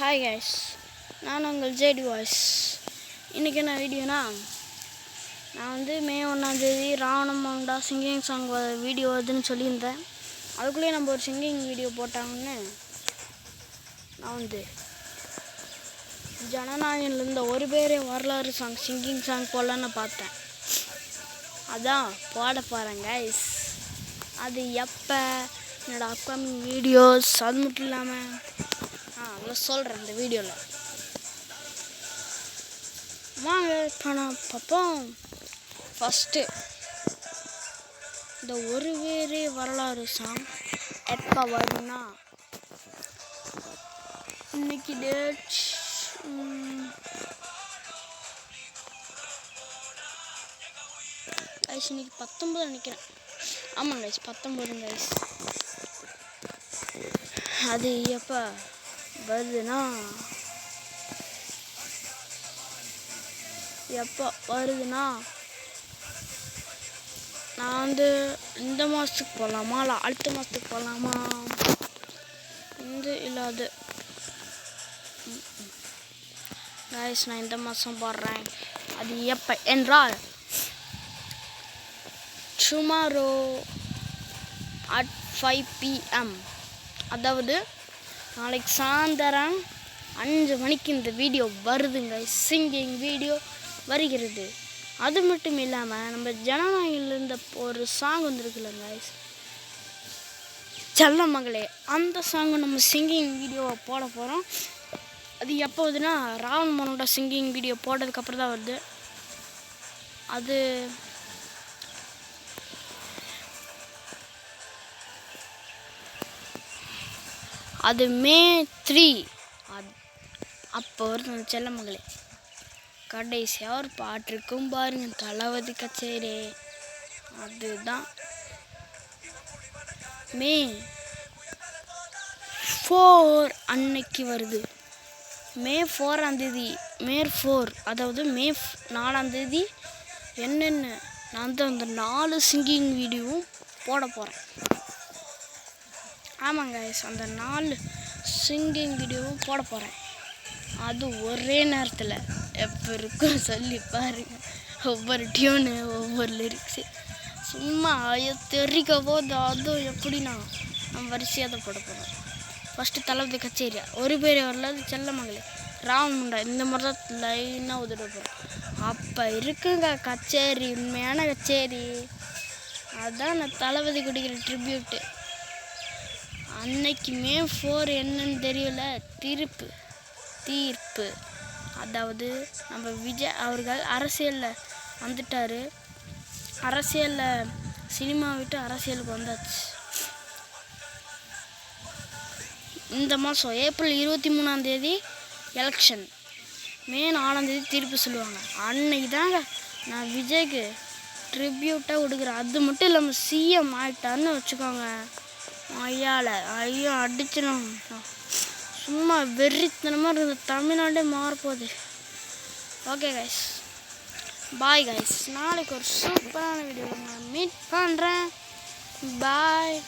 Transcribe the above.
Hi guys, நான் உங்கள் JD voice. இன்றைக்கி என்ன வீடியோனா, நான் மே 1 ராவணமாண்டா சிங்கிங் சாங் வீடியோ வருதுன்னு சொல்லியிருந்தேன். அதுக்குள்ளேயே நம்ம ஒரு சிங்கிங் வீடியோ போட்டாங்கன்னு நான் ஜனநாயகன்லேருந்து ஒரு பேரே வரலாறு சாங் சிங்கிங் சாங் போடலான்னு பார்த்தேன். அதான் போட போகிறேன் கைஸ். அது எப்போ, என்னோடய அப்கமிங் வீடியோஸ், அது மட்டும் இல்லாமல் அதெல்லாம் சொல்கிறேன் இந்த வீடியோவில். வாங்க பணம் பார்ப்போம். ஃபஸ்ட்டு இந்த ஒரு பேரே வரலாறு சாங் எப்போ வரும்னா, இன்னைக்கு டேட் கைஸ், இன்னைக்கு 19 நினைக்கிறேன். ஆமாம் கைஸ், 19 கைஸ். அது எப்போ வருதுன்னா, நான் இந்த மாதத்துக்கு போகலாமா இல்லை அடுத்த மாதத்துக்கு போகலாமா இல்லாது கைஸ், நான் இந்த மாதம் போடுறேன். அது எப்போ என்றால் டுமாரோ அட் 5 PM, அதாவது நாளைக்கு சாயந்தரம் 5 மணிக்கு இந்த வீடியோ வருதுங்க. சிங்கிங் வீடியோ வருகிறது. அது மட்டும் இல்லாமல் நம்ம ஜனநாயகில் இருந்த ஒரு சாங் வந்துருக்குல்லங்க செல்ல மகளே, அந்த சாங்கு நம்ம சிங்கிங் வீடியோவை போட போகிறோம். அது எப்போ வருதுன்னா, ராவணமானோட சிங்கிங் வீடியோ போட்டதுக்கப்புறம் தான் வருது. அது May 3 அப்போ வருது செல்ல மகளே. கடைசியாக ஒரு பாட்டு இருக்கும் பாருங்க, தளபதி கச்சேரி. அதுதான் May 4 அன்னைக்கு வருது. May 4 அதாவது May 4 என்னென்ன நான் அந்த 4 சிங்கிங் வீடியோவும் போட போகிறேன். ஆமாங்க கைஸ், அந்த 4 சிங்கிங் வீடியோவும் போட போகிறேன். அது ஒரே நேரத்தில் எப்போ இருக்கும் சொல்லி பாருங்க. ஒவ்வொரு டியூனு, ஒவ்வொரு லிரிக்ஸு சும்மா தெரிக்க போது. அதுவும் எப்படின்னா, நம்ம வரிசையாக தான் போட போகிறோம். ஃபஸ்ட்டு தளபதி கச்சேரியா, ஒரு பேர் வரலாறு செல்ல மகளே, ராவணமாண்டா, இந்த மாதிரி தான் லைனாக உதவிட போகிறோம். அப்போ இருக்குங்க கச்சேரி, உண்மையான கச்சேரி. அதுதான் நான் தளபதி குடிக்கிற ட்ரிபியூட்டு. அன்னைக்கு May 4 என்னன்னு தெரியல, தீர்ப்பு. அதாவது நம்ம விஜய் அவர்கள் அரசியலில் வந்துட்டார். சினிமா விட்டு அரசியலுக்கு வந்தாச்சு. இந்த மாதம் ஏப்ரல் 23 எலெக்ஷன், May 4 தீர்ப்பு சொல்லுவாங்க. அன்னைக்கு தாங்க நான் விஜய்க்கு ட்ரிபியூட்டாக கொடுக்குறேன். அது மட்டும் இல்லாமல் சிஎம் ஆகிட்டான்னு வச்சுக்கோங்க. ஐயோ அடிச்சிடும். சும்மா வெறித்தனமாக இருந்த தமிழ்நாடே மாறப்போகுது. Okay guys, bye guys. நாளைக்கு ஒரு சூப்பரான வீடியோ நான் மீட் பண்ணுறேன். பாய்.